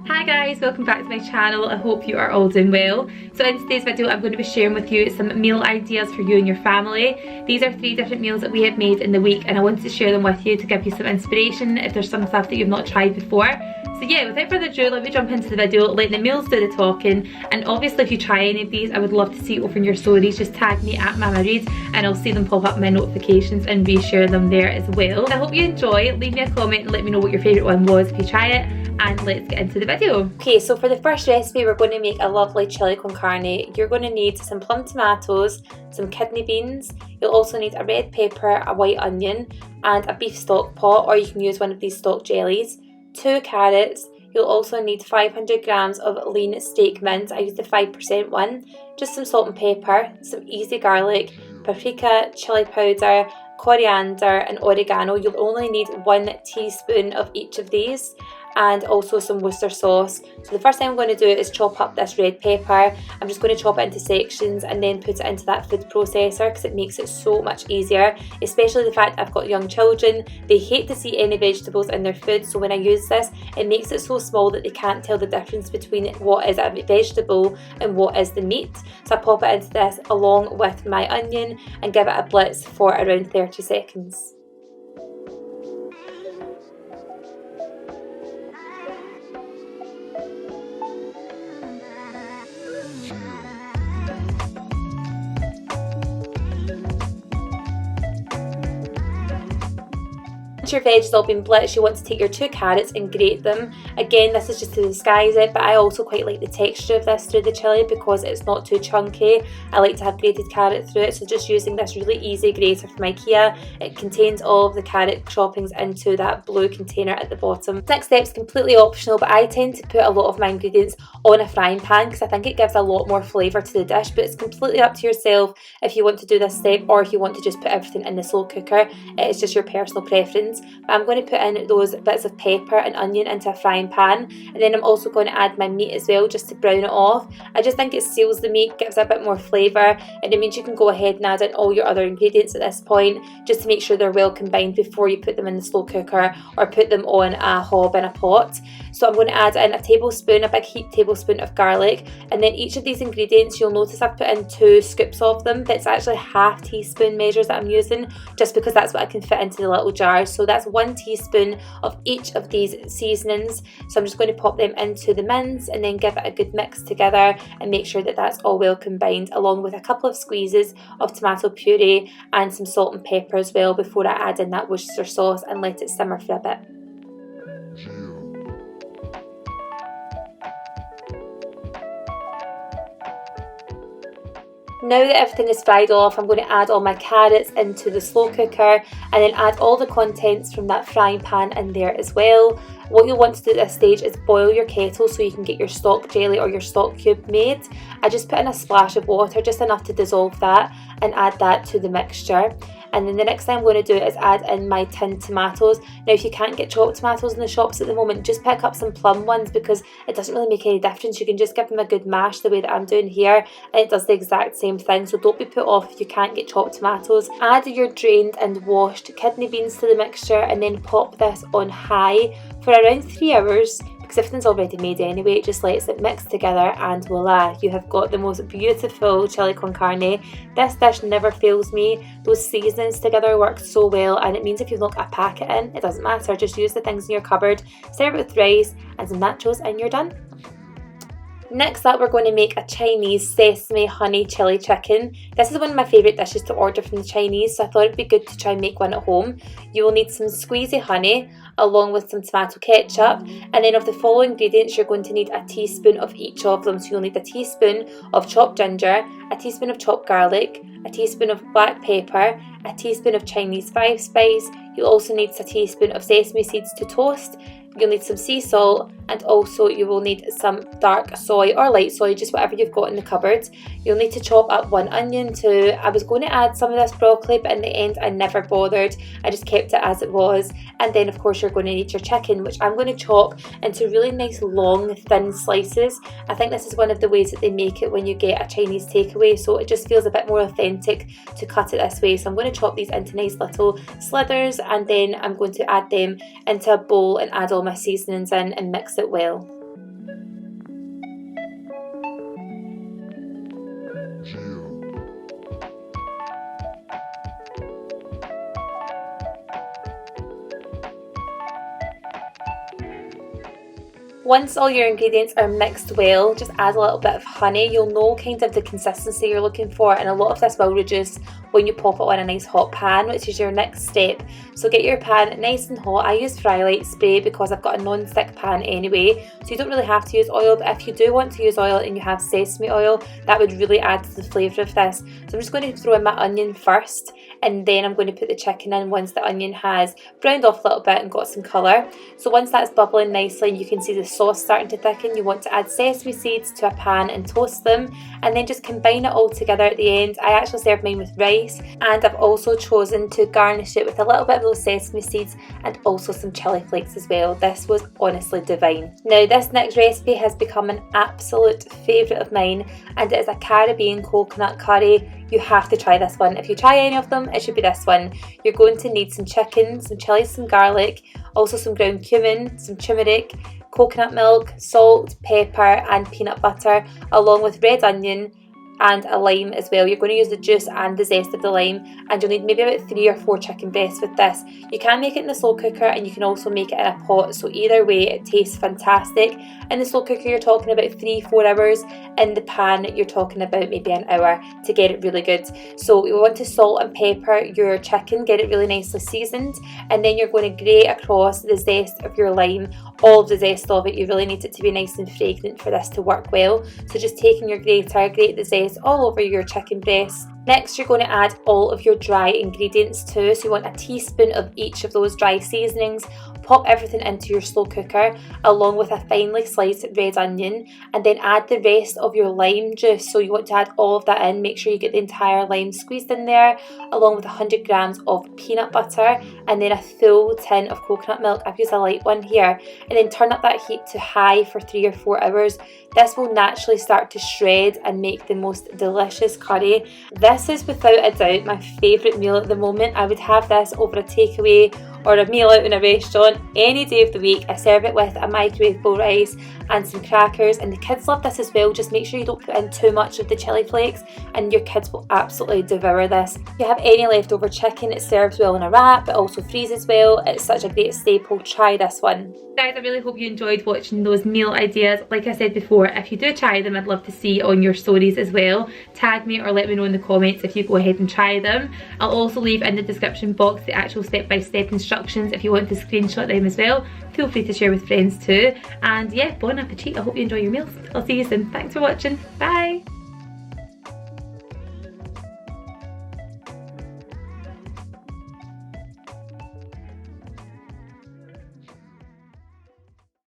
Hi guys, welcome back to my channel. I hope you are all doing well. So in today's video I'm going to be sharing with you some meal ideas for you and your family. These are 3 different meals that we have made in the week and I wanted to share them with you to give you some inspiration if there's some stuff that you've not tried before. So yeah, without further ado, let me jump into the video, let the meals do the talking, and obviously if you try any of these I would love to see it over in your stories. Just tag me at Mama Reed and I'll see them pop up in my notifications and reshare them there as well. I hope you enjoy. Leave me a comment and let me know what your favourite one was if you try it. And let's get into the video. Okay, so for the first recipe we're going to make a lovely chili con carne. You're going to need some plum tomatoes, some kidney beans, you'll also need a red pepper, a white onion and a beef stock pot, or you can use one of these stock jellies, 2 carrots, you'll also need 500 grams of lean steak mince, I used the 5% one, just some salt and pepper, some easy garlic, paprika, chili powder, coriander and oregano. You'll only need 1 teaspoon of each of these, and also some Worcester sauce. So the first thing I'm going to do is chop up this red pepper. I'm just going to chop it into sections and then put it into that food processor because it makes it so much easier, especially the fact I've got young children. They hate to see any vegetables in their food, so when I use this it makes it so small that they can't tell the difference between what is a vegetable and what is the meat. So I pop it into this along with my onion and give it a blitz for around 30 seconds. Once your veg has all been blitzed, you want to take your 2 carrots and grate them. Again, this is just to disguise it, but I also quite like the texture of this through the chilli because it's not too chunky. I like to have grated carrot through it, so just using this really easy grater from IKEA. It contains all of the carrot choppings into that blue container at the bottom. Next step is completely optional, but I tend to put a lot of my ingredients on a frying pan because I think it gives a lot more flavour to the dish, but it's completely up to yourself if you want to do this step or if you want to just put everything in the slow cooker. It's just your personal preference. I'm going to put in those bits of pepper and onion into a frying pan, and then I'm also going to add my meat as well just to brown it off. I just think it seals the meat, gives it a bit more flavour, and it means you can go ahead and add in all your other ingredients at this point just to make sure they're well combined before you put them in the slow cooker or put them on a hob in a pot. So I'm going to add in a tablespoon, a big heaped tablespoon of garlic, and then each of these ingredients you'll notice I've put in 2 scoops of them, but it's actually half teaspoon measures that I'm using just because that's what I can fit into the little jars. So that's 1 teaspoon of each of these seasonings. So I'm just going to pop them into the mince and then give it a good mix together and make sure that that's all well combined, along with a couple of squeezes of tomato puree and some salt and pepper as well before I add in that Worcester sauce and let it simmer for a bit. Now that everything is fried off, I'm going to add all my carrots into the slow cooker and then add all the contents from that frying pan in there as well. What you'll want to do at this stage is boil your kettle so you can get your stock jelly or your stock cube made. I just put in a splash of water, just enough to dissolve that, and add that to the mixture. And then the next thing I'm going to do is add in my tinned tomatoes. Now if you can't get chopped tomatoes in the shops at the moment, just pick up some plum ones because it doesn't really make any difference. You can just give them a good mash the way that I'm doing here and it does the exact same thing, so don't be put off if you can't get chopped tomatoes. Add your drained and washed kidney beans to the mixture and then pop this on high for around 3 hours. Because everything's already made anyway, it just lets it mix together and voila, you have got the most beautiful chili con carne. This dish never fails me. Those seasonings together work so well, and it means if you've not got a packet in, it doesn't matter, just use the things in your cupboard, serve it with rice and some nachos and you're done. Next up, we're going to make a Chinese sesame honey chili chicken. This is one of my favourite dishes to order from the Chinese, so I thought it'd be good to try and make one at home. You will need some squeezy honey along with some tomato ketchup, and then of the following ingredients you're going to need a teaspoon of each of them. So you'll need a teaspoon of chopped ginger, a teaspoon of chopped garlic, a teaspoon of black pepper, a teaspoon of Chinese 5 spice. You'll also need a teaspoon of sesame seeds to toast. You'll need some sea salt, and also you will need some dark soy or light soy, just whatever you've got in the cupboard. You'll need to chop up 1 onion too. I was going to add some of this broccoli, but in the end I never bothered. I just kept it as it was. And then of course you're going to need your chicken, which I'm going to chop into really nice long thin slices. I think this is one of the ways that they make it when you get a Chinese takeaway, so it just feels a bit more authentic to cut it this way. So I'm going to chop these into nice little slithers, and then I'm going to add them into a bowl and add all my seasonings in and mix it well. Once all your ingredients are mixed well, just add a little bit of honey. You'll know kind of the consistency you're looking for, and a lot of this will reduce when you pop it on a nice hot pan, which is your next step. So get your pan nice and hot. I use Frylight spray because I've got a non-stick pan anyway, so you don't really have to use oil, but if you do want to use oil and you have sesame oil, that would really add to the flavour of this. So I'm just going to throw in my onion first, and then I'm going to put the chicken in once the onion has browned off a little bit and got some colour. So once that's bubbling nicely and you can see the sauce starting to thicken, you want to add sesame seeds to a pan and toast them, and then just combine it all together at the end. I actually serve mine with rice, and I've also chosen to garnish it with a little bit of those sesame seeds and also some chilli flakes as well. This was honestly divine. Now this next recipe has become an absolute favourite of mine, and it is a Caribbean coconut curry. You have to try this one. If you try any of them, it should be this one. You're going to need some chicken, some chilli, some garlic, also some ground cumin, some turmeric, coconut milk, salt, pepper and peanut butter, along with red onion and a lime as well. You're going to use the juice and the zest of the lime, and you'll need maybe about 3 or 4 chicken breasts with this. You can make it in the slow cooker and you can also make it in a pot, so either way it tastes fantastic. In the slow cooker you're talking about 3-4 hours, in the pan you're talking about maybe an hour to get it really good. So you want to salt and pepper your chicken, get it really nicely seasoned, and then you're going to grate across the zest of your lime, all of the zest of it. You really need it to be nice and fragrant for this to work well. So just taking your grater, grate the zest all over your chicken breast. Next you're going to add all of your dry ingredients too, so you want a teaspoon of each of those dry seasonings. Pop everything into your slow cooker along with a finely sliced red onion, and then add the rest of your lime juice. So you want to add all of that in. Make sure you get the entire lime squeezed in there, along with 100 grams of peanut butter and then a full tin of coconut milk. I've used a light one here, and then turn up that heat to high for 3 or 4 hours. This will naturally start to shred and make the most delicious curry. This is without a doubt my favourite meal at the moment. I would have this over a takeaway or a meal out in a restaurant any day of the week. I serve it with a microwavable rice and some crackers, and the kids love this as well. Just make sure you don't put in too much of the chilli flakes and your kids will absolutely devour this. If you have any leftover chicken, it serves well in a wrap, it also freezes well. It's such a great staple. Try this one. Guys, I really hope you enjoyed watching those meal ideas. Like I said before, if you do try them, I'd love to see on your stories as well. Tag me or let me know in the comments if you go ahead and try them. I'll also leave in the description box the actual step-by-step instructions if you want to screenshot them as well. Feel free to share with friends too. And yeah, bon appetit. I hope you enjoy your meals. I'll see you soon. Thanks for watching. Bye.